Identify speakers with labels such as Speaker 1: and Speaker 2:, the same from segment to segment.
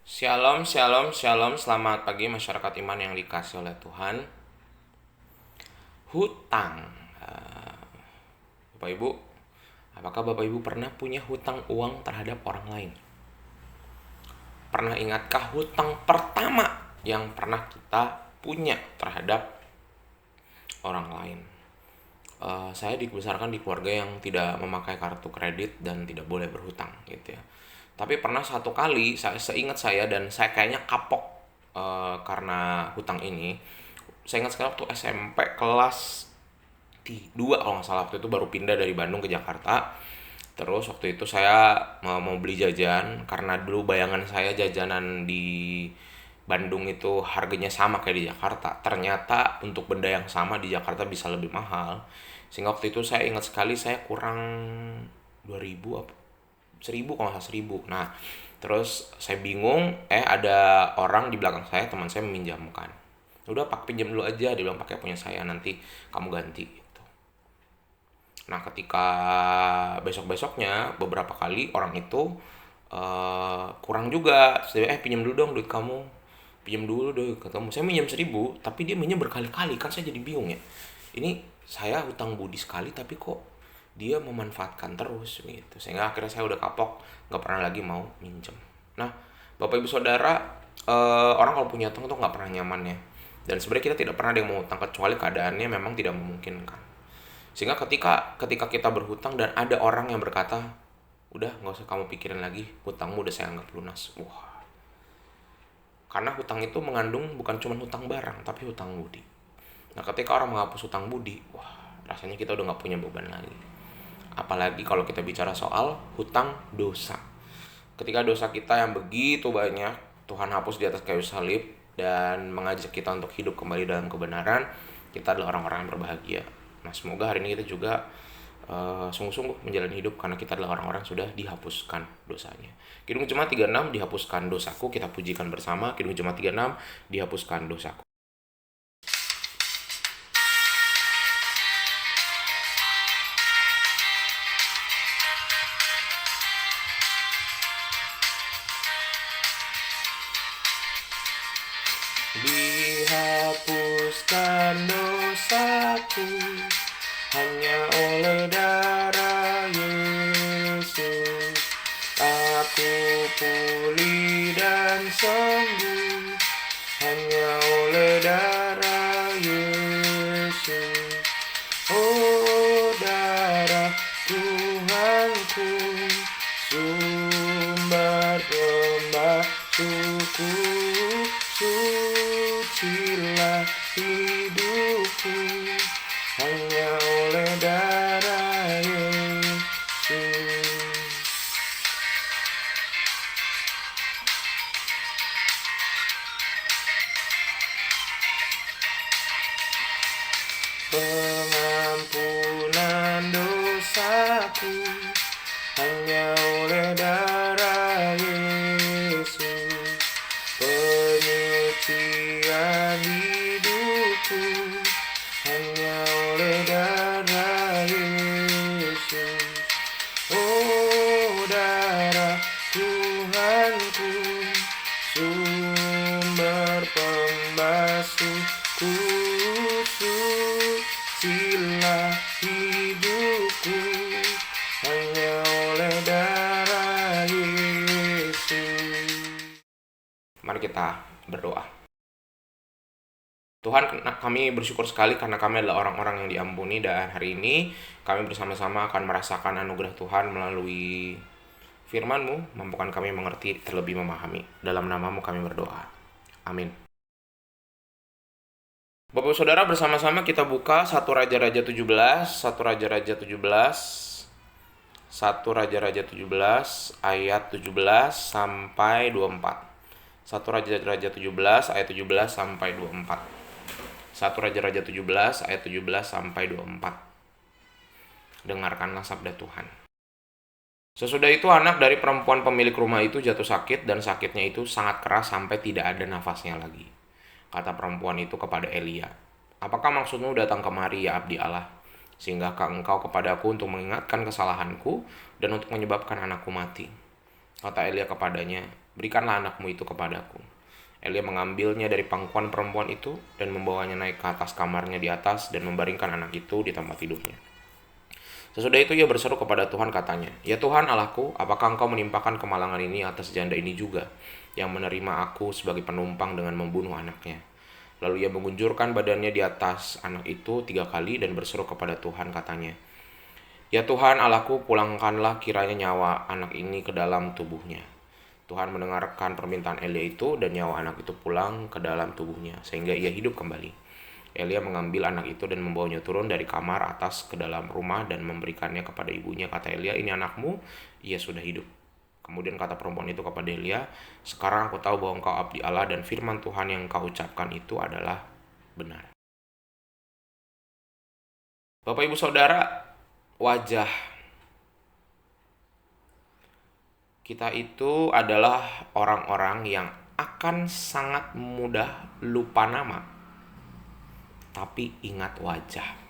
Speaker 1: Shalom, shalom, shalom. Selamat pagi masyarakat iman yang dikasih oleh Tuhan. Hutang. Eh, Bapak Ibu, apakah Bapak Ibu pernah punya hutang uang terhadap orang lain? Pernah ingatkah hutang pertama yang pernah kita punya terhadap orang lain? Saya dibesarkan di keluarga yang tidak memakai kartu kredit dan tidak boleh berhutang gitu ya. Tapi pernah satu kali, seingat saya dan saya kayaknya kapok karena hutang ini. Saya ingat sekali waktu SMP kelas 2 kalau nggak salah, waktu itu baru pindah dari Bandung ke Jakarta. Terus waktu itu saya mau beli jajan karena dulu bayangan saya jajanan di Bandung itu harganya sama kayak di Jakarta. Ternyata untuk benda yang sama di Jakarta bisa lebih mahal. Sehingga waktu itu saya ingat sekali saya kurang 2000 apa 1000 kalau nggak salah 1000. Nah, terus saya bingung, ada orang di belakang saya, teman saya meminjamkan. Udah pak pinjam dulu aja, dia bilang pakai punya saya, nanti kamu ganti gitu. Nah, ketika besok-besoknya beberapa kali orang itu kurang juga. Saya pinjam dulu dong duit kamu. Pinjam dulu duit kamu. Saya minjam 1000, tapi dia minjam berkali-kali. Kan saya jadi bingung ya. Ini saya hutang budi sekali tapi kok dia memanfaatkan terus gitu. Sehingga akhirnya saya udah kapok, nggak pernah lagi mau minjem. Nah, Bapak Ibu Saudara, orang kalau punya utang tuh nggak pernah nyaman ya. Dan sebenarnya kita tidak pernah ada yang mau utang kecuali keadaannya memang tidak memungkinkan. Sehingga ketika ketika kita berhutang dan ada orang yang berkata, udah nggak usah kamu pikirin lagi, hutangmu udah saya anggap lunas. Wah, karena hutang itu mengandung bukan cuma hutang barang, tapi hutang budi. Nah, ketika orang menghapus hutang budi, wah, rasanya kita udah nggak punya beban lagi. Apalagi kalau kita bicara soal hutang dosa. Ketika dosa kita yang begitu banyak, Tuhan hapus di atas kayu salib dan mengajak kita untuk hidup kembali dalam kebenaran, kita adalah orang-orang yang berbahagia. Nah, semoga hari ini kita juga sungguh-sungguh menjalani hidup karena kita adalah orang-orang yang sudah dihapuskan dosanya. Kidung Jemaat 36, dihapuskan dosaku, kita pujikan bersama. Kidung Jemaat 36, dihapuskan dosaku. Dihapuskan dosaku hanya oleh darah Yesus. Aku pulih dan sembuh hanya oleh darah Yesus. Oh, darah Tuhanku, sumber pembasuhku, sucilah hidupku hanya oleh darah Yesus. Pengampunan dosaku hanya oleh darah Yesus. Penyucian hidupku hanya oleh darah Yesus. Oh, darah Tuhanku, sumber pembasuhku, sucilah hidupku hanya oleh darah Yesus. Mari kita berdoa. Tuhan, kami bersyukur sekali karena kami adalah orang-orang yang diampuni, dan hari ini kami bersama-sama akan merasakan anugerah Tuhan melalui firman-Mu, mampukan kami mengerti terlebih memahami. Dalam nama-Mu kami berdoa. Amin. Bapak Saudara, bersama-sama kita buka 1 Raja-Raja 17, 1 Raja-Raja 17, 1 Raja-Raja 17 ayat 17 sampai 24. 1 Raja-Raja 17 ayat 17 sampai 24. 1 Raja-Raja 17 ayat 17 sampai 24. Dengarkanlah sabda Tuhan. Sesudah itu anak dari perempuan pemilik rumah itu jatuh sakit, dan sakitnya itu sangat keras sampai tidak ada nafasnya lagi. Kata perempuan itu kepada Elia, "Apakah maksudmu datang kemari, ya abdi Allah? Singgahkah engkau kepadaku untuk mengingatkan kesalahanku dan untuk menyebabkan anakku mati?" Kata Elia kepadanya, berikanlah anakmu itu kepadaku. Elia mengambilnya dari pangkuan perempuan itu dan membawanya naik ke atas kamarnya di atas dan membaringkan anak itu di tempat tidurnya. Sesudah itu ia berseru kepada Tuhan, katanya, "Ya Tuhan Allahku, apakah engkau menimpakan kemalangan ini atas janda ini juga, yang menerima aku sebagai penumpang dengan membunuh anaknya?" Lalu ia mengunjurkan badannya di atas anak itu 3 kali dan berseru kepada Tuhan, katanya, "Ya Tuhan Allahku, pulangkanlah kiranya nyawa anak ini ke dalam tubuhnya." Tuhan mendengarkan permintaan Elia itu dan nyawa anak itu pulang ke dalam tubuhnya sehingga ia hidup kembali. Elia mengambil anak itu dan membawanya turun dari kamar atas ke dalam rumah dan memberikannya kepada ibunya. Kata Elia, "Ini anakmu, ia sudah hidup." Kemudian kata perempuan itu kepada Elia, "Sekarang aku tahu bahwa engkau abdi Allah dan firman Tuhan yang engkau ucapkan itu adalah benar." Bapak ibu saudara, wajah kita itu adalah orang-orang yang akan sangat mudah lupa nama, tapi ingat wajah.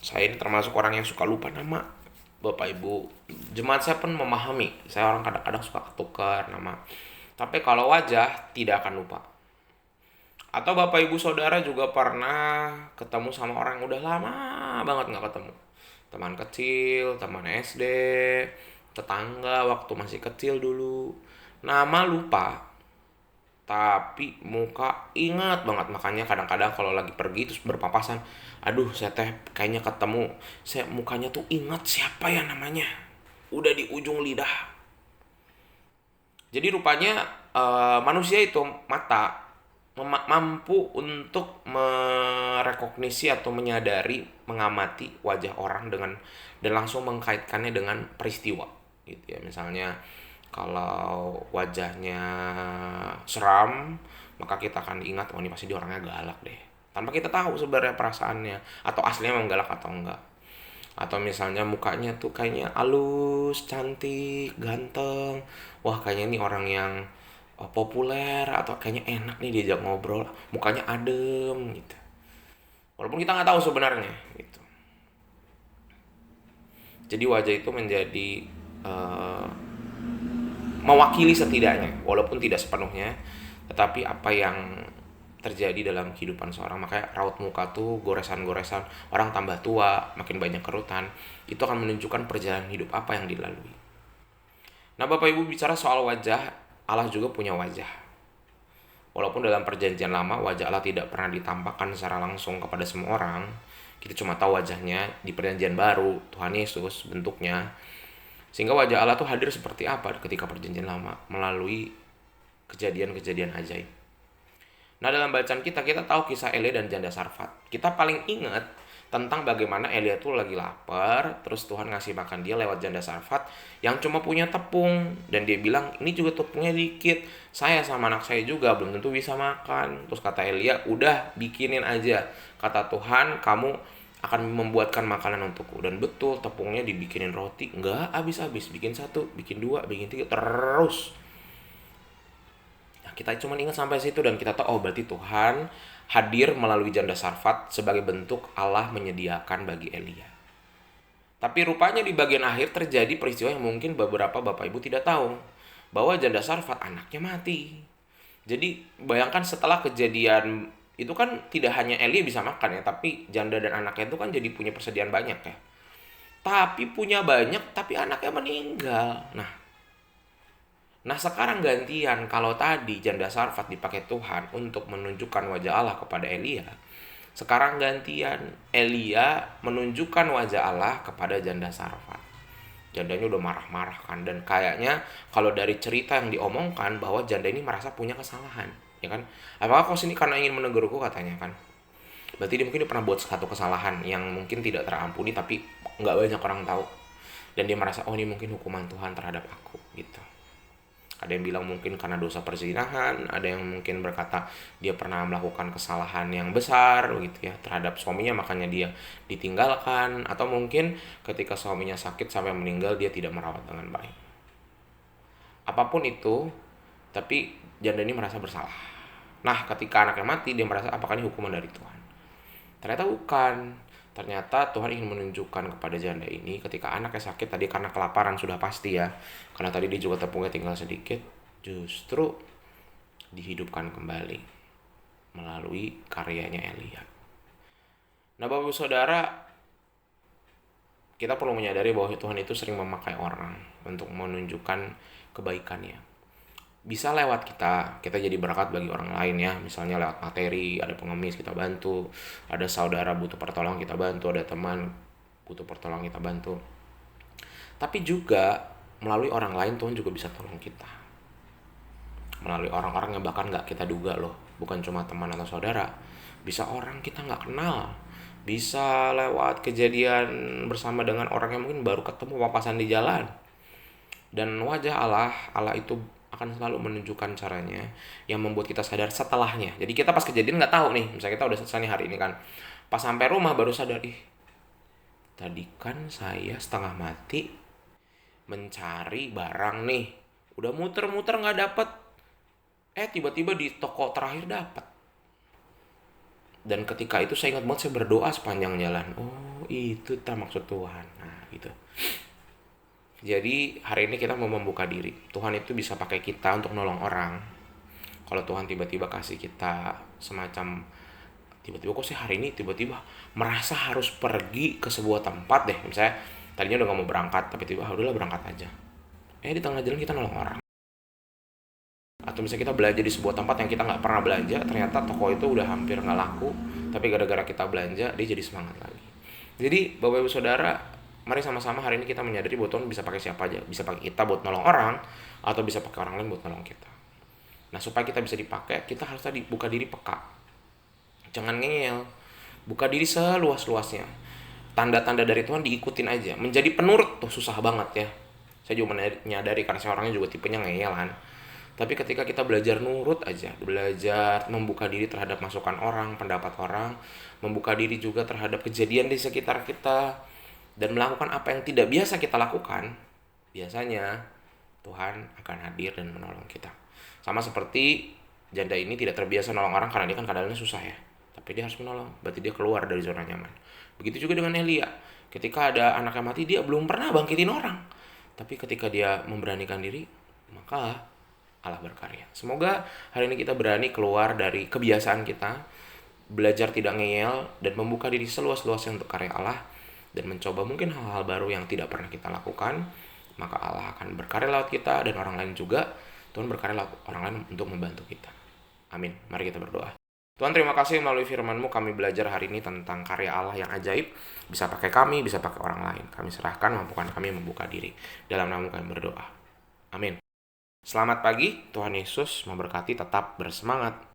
Speaker 1: Saya ini termasuk orang yang suka lupa nama. Bapak Ibu, jemaat saya pun memahami. Saya orang kadang-kadang suka ketukar nama. Tapi kalau wajah, tidak akan lupa. Atau Bapak Ibu Saudara juga pernah ketemu sama orang yang udah lama banget nggak ketemu. Teman kecil, teman SD, tetangga waktu masih kecil dulu. Nama lupa, tapi muka ingat banget. Makanya kadang-kadang kalau lagi pergi terus berpapasan, "Aduh, saya teh kayaknya ketemu, saya mukanya tuh ingat siapa ya namanya, udah di ujung lidah." Jadi rupanya manusia itu mata mampu untuk merekognisi atau menyadari, mengamati wajah orang dengan dan langsung mengkaitkannya dengan peristiwa gitu ya. Misalnya kalau wajahnya seram, maka kita akan ingat, "Oh, ini pasti dia orangnya galak deh." Tanpa kita tahu sebenarnya perasaannya atau aslinya memang galak atau enggak. Atau misalnya mukanya tuh kayaknya halus, cantik, ganteng. Wah, kayaknya ini orang yang populer atau kayaknya enak nih diajak ngobrol, mukanya adem gitu. Walaupun kita nggak tahu sebenarnya gitu. Jadi wajah itu menjadi uh, mewakili setidaknya, walaupun tidak sepenuhnya, tetapi apa yang terjadi dalam kehidupan seorang. Makanya raut muka tuh goresan-goresan, orang tambah tua, makin banyak kerutan, itu akan menunjukkan perjalanan hidup apa yang dilalui. Nah, Bapak Ibu, bicara soal wajah, Allah juga punya wajah. Walaupun dalam perjanjian lama wajah Allah tidak pernah ditampakkan secara langsung kepada semua orang, kita cuma tahu wajahnya di perjanjian baru, Tuhan Yesus bentuknya. Sehingga wajah Allah tuh hadir seperti apa ketika perjanjian lama, melalui kejadian-kejadian ajaib. Nah, dalam bacaan kita tahu kisah Elia dan janda Sarfat. Kita paling ingat tentang bagaimana Elia tuh lagi lapar, terus Tuhan ngasih makan dia lewat janda Sarfat yang cuma punya tepung. Dan dia bilang, "Ini juga tepungnya dikit, saya sama anak saya juga belum tentu bisa makan." Terus kata Elia, "Udah, bikinin aja. Kata Tuhan, kamu akan membuatkan makanan untukku." Dan betul, tepungnya dibikinin roti, nggak habis-habis. Bikin 1, bikin 2, bikin 3, terus. Nah, kita cuma ingat sampai situ dan kita tahu, oh berarti Tuhan hadir melalui janda Sarfat sebagai bentuk Allah menyediakan bagi Elia. Tapi rupanya di bagian akhir terjadi peristiwa yang mungkin beberapa Bapak Ibu tidak tahu, bahwa janda Sarfat anaknya mati. Jadi bayangkan setelah kejadian itu kan tidak hanya Elia bisa makan ya, tapi janda dan anaknya itu kan jadi punya persediaan banyak ya. Tapi punya banyak, tapi anaknya meninggal. Nah sekarang gantian, kalau tadi janda Sarfat dipakai Tuhan untuk menunjukkan wajah Allah kepada Elia, sekarang gantian Elia menunjukkan wajah Allah kepada janda Sarfat. Jandanya udah marah-marah kan, dan kayaknya kalau dari cerita yang diomongkan bahwa janda ini merasa punya kesalahan, ya kan? Apakah kau sini karena ingin menegurku, katanya kan? Berarti dia mungkin pernah buat satu kesalahan yang mungkin tidak terampuni tapi nggak banyak orang tahu, dan dia merasa, oh ini mungkin hukuman Tuhan terhadap aku gitu. Ada yang bilang mungkin karena dosa perzinahan, ada yang mungkin berkata dia pernah melakukan kesalahan yang besar gitu ya terhadap suaminya, makanya dia ditinggalkan, atau mungkin ketika suaminya sakit sampai meninggal dia tidak merawat dengan baik. Apapun itu, tapi janda ini merasa bersalah. Nah, ketika anaknya mati dia merasa apakah ini hukuman dari Tuhan? Ternyata bukan. Ternyata Tuhan ingin menunjukkan kepada janda ini ketika anaknya sakit tadi karena kelaparan sudah pasti ya. Karena tadi dia juga tepungnya tinggal sedikit, justru dihidupkan kembali melalui karyanya Elia. Nah, Bapak Ibu Saudara, kita perlu menyadari bahwa Tuhan itu sering memakai orang untuk menunjukkan kebaikannya. Bisa lewat kita jadi berkat bagi orang lain ya. Misalnya lewat materi, ada pengemis kita bantu, ada saudara butuh pertolongan kita bantu, ada teman butuh pertolongan kita bantu. Tapi juga melalui orang lain Tuhan juga bisa tolong kita. Melalui orang-orang yang bahkan gak kita duga loh. Bukan cuma teman atau saudara, bisa orang kita gak kenal. Bisa lewat kejadian bersama dengan orang yang mungkin baru ketemu papasan di jalan. Dan wajah Allah itu akan selalu menunjukkan caranya yang membuat kita sadar setelahnya. Jadi kita pas kejadian nggak tahu nih, misalnya kita udah selesai nih hari ini kan, pas sampai rumah baru sadar, tadi kan saya setengah mati mencari barang nih, udah muter-muter nggak dapet, tiba-tiba di toko terakhir dapat. Dan ketika itu saya ingat banget, saya berdoa sepanjang jalan. Oh, itu tak maksud Tuhan. Nah, gitu. Jadi hari ini kita mau membuka diri. Tuhan itu bisa pakai kita untuk nolong orang. Kalau Tuhan tiba-tiba kasih kita semacam, tiba-tiba kok sih hari ini tiba-tiba merasa harus pergi ke sebuah tempat deh. Misalnya tadinya udah gak mau berangkat, tapi tiba udahlah berangkat aja. Di tengah jalan kita nolong orang. Atau misalnya kita belanja di sebuah tempat yang kita gak pernah belanja, ternyata toko itu udah hampir gak laku, tapi gara-gara kita belanja, dia jadi semangat lagi. Jadi Bapak Ibu Saudara, mari sama-sama hari ini kita menyadari bahwa Tuhan bisa pakai siapa aja. Bisa pakai kita buat nolong orang, atau bisa pakai orang lain buat nolong kita. Nah, supaya kita bisa dipakai, kita harus tadi buka diri peka. Jangan ngeyel. Buka diri seluas-luasnya. Tanda-tanda dari Tuhan diikutin aja. Menjadi penurut tuh susah banget ya. Saya juga menyadari karena saya orangnya juga tipenya ngeyelan. Tapi ketika kita belajar nurut aja, belajar membuka diri terhadap masukan orang, pendapat orang, membuka diri juga terhadap kejadian di sekitar kita, dan melakukan apa yang tidak biasa kita lakukan, biasanya Tuhan akan hadir dan menolong kita. Sama seperti janda ini tidak terbiasa nolong orang karena dia kan keadaannya susah ya. Tapi dia harus menolong, berarti dia keluar dari zona nyaman. Begitu juga dengan Elia. Ketika ada anaknya mati, dia belum pernah bangkitin orang. Tapi ketika dia memberanikan diri, maka Allah berkarya. Semoga hari ini kita berani keluar dari kebiasaan kita, belajar tidak ngeyel, dan membuka diri seluas-luasnya untuk karya Allah, dan mencoba mungkin hal-hal baru yang tidak pernah kita lakukan. Maka Allah akan berkarya lewat kita, dan orang lain juga. Tuhan berkarya lewat orang lain untuk membantu kita. Amin. Mari kita berdoa. Tuhan, terima kasih melalui firman-Mu kami belajar hari ini tentang karya Allah yang ajaib. Bisa pakai kami, bisa pakai orang lain. Kami serahkan, mampukan kami membuka diri. Dalam nama kami berdoa. Amin. Selamat pagi, Tuhan Yesus memberkati, tetap bersemangat.